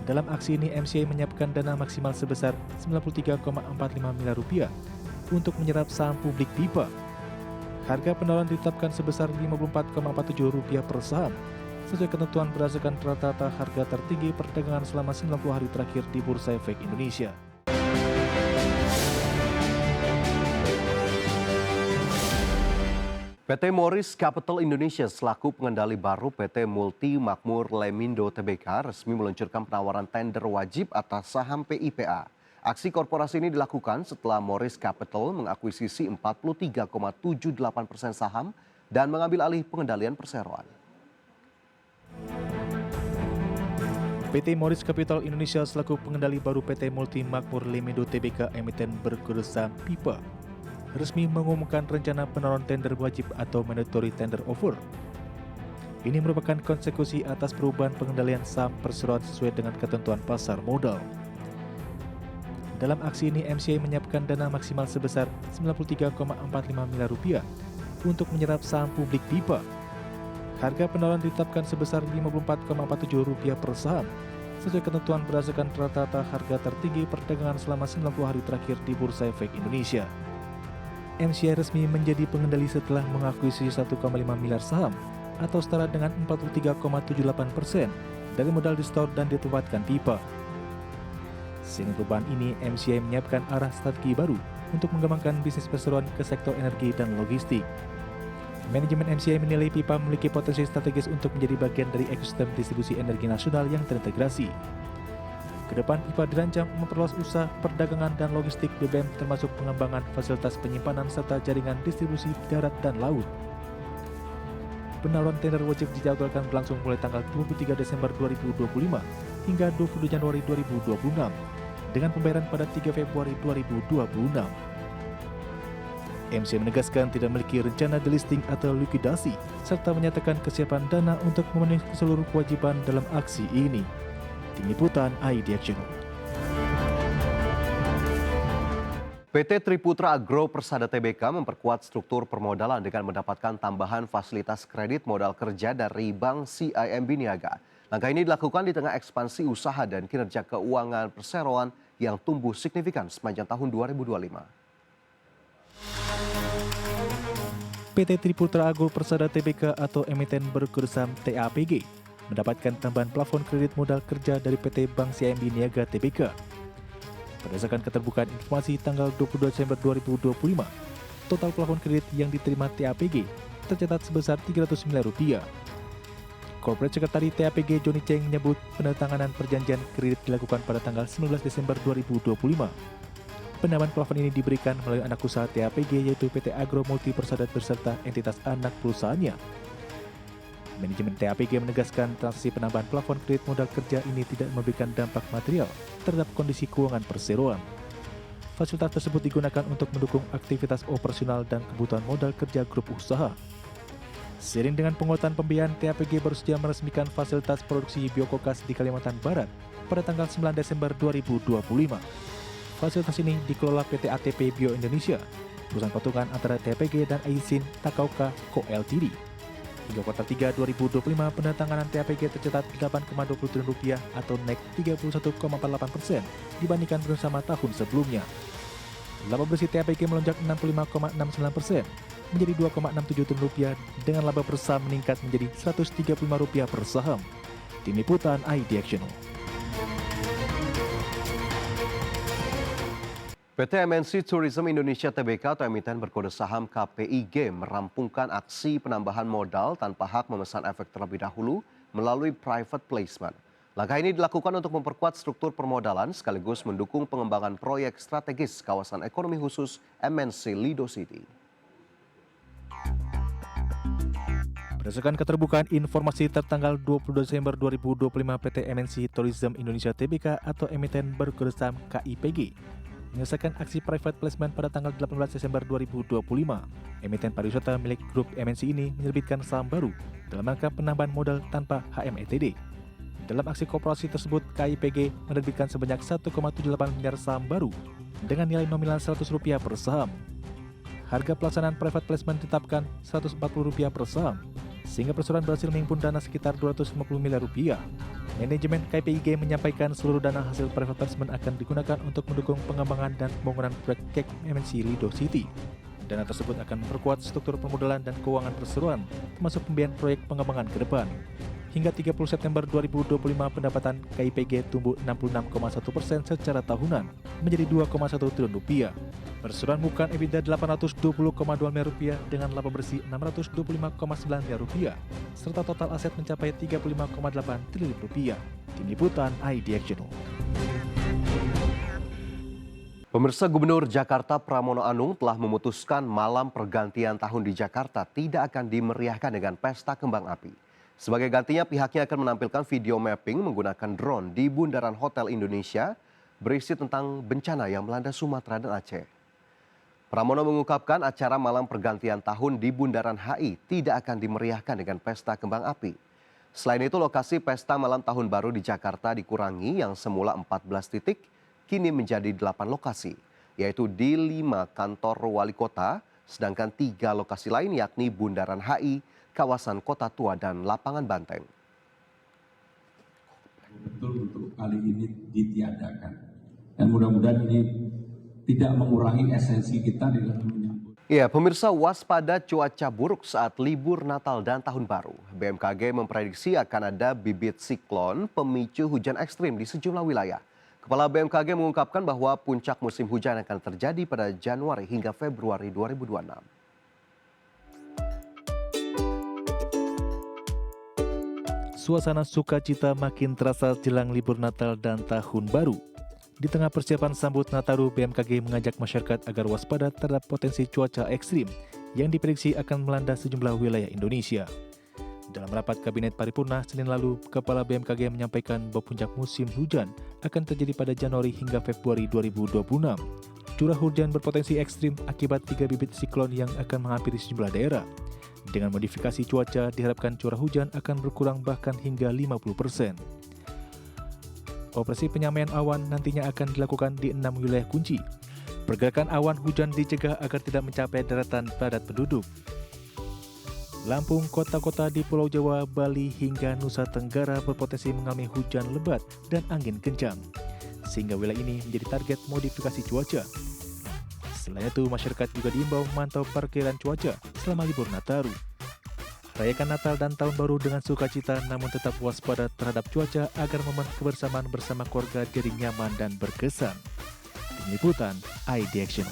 Dalam aksi ini, MCI menyiapkan dana maksimal sebesar Rp93,45 miliar untuk menyerap saham publik Pipa. Harga penawaran ditetapkan sebesar Rp54,47 per saham, sesuai ketentuan berdasarkan rata-rata harga tertinggi perdagangan selama 90 hari terakhir di Bursa Efek Indonesia. PT Moris Capital Indonesia selaku pengendali baru PT Multi Makmur Lemindo Tbk resmi meluncurkan penawaran tender wajib atas saham PIPA. Aksi korporasi ini dilakukan setelah Moris Capital mengakuisisi 43,78% saham dan mengambil alih pengendalian perseroan. PT Moris Capital Indonesia selaku pengendali baru PT Multi Makmur Lemindo Tbk emiten berkode saham PIPA resmi mengumumkan rencana penawaran tender wajib atau mandatory tender offer. Ini merupakan konsekuensi atas perubahan pengendalian saham perseroan sesuai dengan ketentuan pasar modal. Dalam aksi ini, MCI menyiapkan dana maksimal sebesar Rp93,45 miliar untuk menyerap saham publik Pipa. Harga penawaran ditetapkan sebesar Rp54,47 per saham, sesuai ketentuan berdasarkan rata-rata harga tertinggi perdagangan selama 90 hari terakhir di Bursa Efek Indonesia. MCI resmi menjadi pengendali setelah mengakuisisi 1,5 miliar saham atau setara dengan 43,78% dari modal di-store dan ditempatkan Pipa. Sehingga perubahan ini, MCI menyiapkan arah strategi baru untuk mengembangkan bisnis perseroan ke sektor energi dan logistik. Manajemen MCI menilai Pipa memiliki potensi strategis untuk menjadi bagian dari ekosistem distribusi energi nasional yang terintegrasi. Kedepan, Pipa dirancang memperluas usaha perdagangan dan logistik BBM termasuk pengembangan fasilitas penyimpanan serta jaringan distribusi darat dan laut. Penawaran tender wajib dijadwalkan berlangsung mulai tanggal 23 Desember 2025 hingga 22 Januari 2026 dengan pembayaran pada 3 Februari 2026. MCI menegaskan tidak memiliki rencana delisting atau likuidasi serta menyatakan kesiapan dana untuk memenuhi seluruh kewajiban dalam aksi ini. Tim Liputan ID Action. PT Triputra Agro Persada Tbk memperkuat struktur permodalan dengan mendapatkan tambahan fasilitas kredit modal kerja dari Bank CIMB Niaga. Langkah ini dilakukan di tengah ekspansi usaha dan kinerja keuangan perseroan yang tumbuh signifikan sepanjang tahun 2025. PT Triputra Agro Persada Tbk atau emiten berkode saham TAPG mendapatkan tambahan plafon kredit modal kerja dari PT Bank CIMB Niaga Tbk. Berdasarkan keterbukaan informasi tanggal 22 Desember 2025, total plafon kredit yang diterima TAPG tercatat sebesar Rp300 miliar. Corporate Secretary TAPG Johnny Cheng menyebut penandatanganan perjanjian kredit dilakukan pada tanggal 19 Desember 2025. Penambahan plafon ini diberikan melalui anak usaha TAPG yaitu PT Agro Multi Persada beserta entitas anak perusahaannya. Manajemen TAPG menegaskan transaksi penambahan plafon kredit modal kerja ini tidak memberikan dampak material terhadap kondisi keuangan perseroan. Fasilitas tersebut digunakan untuk mendukung aktivitas operasional dan kebutuhan modal kerja grup usaha. Seiring dengan penguatan pembiayaan, TAPG baru saja meresmikan fasilitas produksi biokokas di Kalimantan Barat pada tanggal 9 Desember 2025. Fasilitas ini dikelola PT ATP Bio Indonesia, perusahaan patungan antara TAPG dan Aisin Takauka Co Ltd. Hingga kuartal 3 2025, penandatanganan TAPG tercatat Rp8,20 triliun atau naik 31,48% dibandingkan bersama tahun sebelumnya. Laba bersih TAPG melonjak 65,69% menjadi Rp2,67 triliun dengan laba per saham meningkat menjadi Rp135 per saham. Tim Liputan ID Action. PT MNC Tourism Indonesia Tbk atau emiten berkode saham KPIG merampungkan aksi penambahan modal tanpa hak memesan efek terlebih dahulu melalui private placement. Langkah ini dilakukan untuk memperkuat struktur permodalan sekaligus mendukung pengembangan proyek strategis kawasan ekonomi khusus MNC Lido City. Berdasarkan keterbukaan informasi tertanggal 22 Desember 2025, PT MNC Tourism Indonesia Tbk atau emiten berkode saham KIPG menyelesaikan aksi private placement pada tanggal 18 Desember 2025. Emiten pariwisata milik grup MNC ini menerbitkan saham baru dalam rangka penambahan modal tanpa HMETD. Dalam aksi koperasi tersebut, KIPG menerbitkan sebanyak 1,78 miliar saham baru dengan nilai nominal Rp100 per saham. Harga pelaksanaan private placement ditetapkan Rp140 per saham. sehingga perseroan berhasil menghimpun dana sekitar 250 miliar rupiah. Manajemen KPIG menyampaikan seluruh dana hasil private placement akan digunakan untuk mendukung pengembangan dan pembangunan proyek KEK MNC Lido City. Dana tersebut akan memperkuat struktur permodalan dan keuangan perseroan, termasuk pembiayaan proyek pengembangan ke depan. Hingga 30 September 2025, pendapatan KIPG tumbuh 66,1% secara tahunan menjadi 2,1 triliun rupiah. Perseroan bukan EBITDA 820,2 miliar rupiah dengan laba bersih 625,9 miliar rupiah, serta total aset mencapai 35,8 triliun rupiah. Tim Liputan ID Action. Pemirsa, Gubernur Jakarta Pramono Anung telah memutuskan malam pergantian tahun di Jakarta tidak akan dimeriahkan dengan pesta kembang api. Sebagai gantinya, pihaknya akan menampilkan video mapping menggunakan drone di Bundaran Hotel Indonesia berisi tentang bencana yang melanda Sumatera dan Aceh. Pramono mengungkapkan acara malam pergantian tahun di Bundaran HI tidak akan dimeriahkan dengan pesta kembang api. Selain itu, lokasi pesta malam tahun baru di Jakarta dikurangi yang semula 14 titik, kini menjadi 8 lokasi, yaitu di 5 kantor wali kota, sedangkan 3 lokasi lain yakni Bundaran HI, kawasan Kota Tua, dan Lapangan Banteng. Betul untuk kali ini ditiadakan. Dan mudah-mudahan ini tidak mengurangi esensi kita di dalam menyambut. Ya, pemirsa, waspada cuaca buruk saat libur Natal dan Tahun Baru. BMKG memprediksi akan ada bibit siklon pemicu hujan ekstrim di sejumlah wilayah. Kepala BMKG mengungkapkan bahwa puncak musim hujan akan terjadi pada Januari hingga Februari 2026. Suasana sukacita makin terasa jelang libur Natal dan Tahun Baru. Di tengah persiapan sambut Nataru, BMKG mengajak masyarakat agar waspada terhadap potensi cuaca ekstrim yang diprediksi akan melanda sejumlah wilayah Indonesia. Dalam rapat Kabinet Paripurna Senin lalu, Kepala BMKG menyampaikan bahwa puncak musim hujan akan terjadi pada Januari hingga Februari 2026. Curah hujan berpotensi ekstrim akibat 3 bibit siklon yang akan menghampiri sejumlah daerah. Dengan modifikasi cuaca, diharapkan curah hujan akan berkurang bahkan hingga 50%. Operasi penyamaian awan nantinya akan dilakukan di 6 wilayah kunci. Pergerakan awan hujan dicegah agar tidak mencapai daratan padat penduduk. Lampung, kota-kota di Pulau Jawa, Bali, hingga Nusa Tenggara berpotensi mengalami hujan lebat dan angin kencang, sehingga wilayah ini menjadi target modifikasi cuaca. Selain itu, masyarakat juga diimbau memantau perkiraan cuaca selama libur Nataru. Rayakan Natal dan Tahun Baru dengan sukacita, namun tetap waspada terhadap cuaca agar momen kebersamaan bersama keluarga jadi nyaman dan berkesan. Tim Liputan ID Action.